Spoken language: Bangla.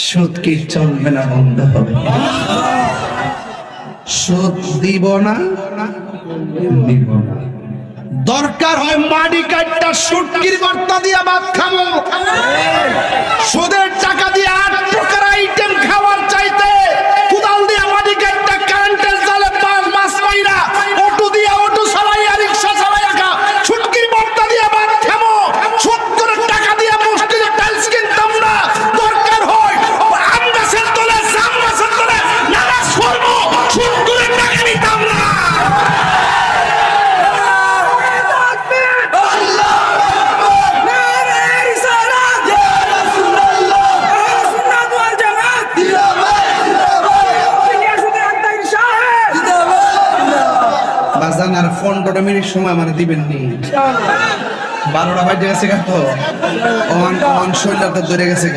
সুদ কি চলবে না, বন্ধ হবে? সুদ দিব না, দিব না। দরকার হয় মাটি কাটটা সুটকির ভর্তা দিয়া ভাত খাবো। সুদের টাকা দিয়ে 8 প্রকার আইটেম খাওয়ার চাইতে কুদাল দিয়া মাটি কাটটা কারেন্টের জালে মাছ মাইরা অটো দিয়া অটো চালাইয়া রিকশা চালাইয়া সুটকির ভর্তা দিয়া ভাত খাবো। সুদ করে টাকা দিয়া মসজিদে টাইলস কিনতাম না। দরকার হয় আম গাছের তলে, জাম গাছের তলে নামাজ পড়বো, সুদ করে টাকা নিতাম না। আর 15 মিনিট সময় আমার দিবেন নি? 12টা বাজে গেছে তো, অন শরীরটা ধরে গেছে।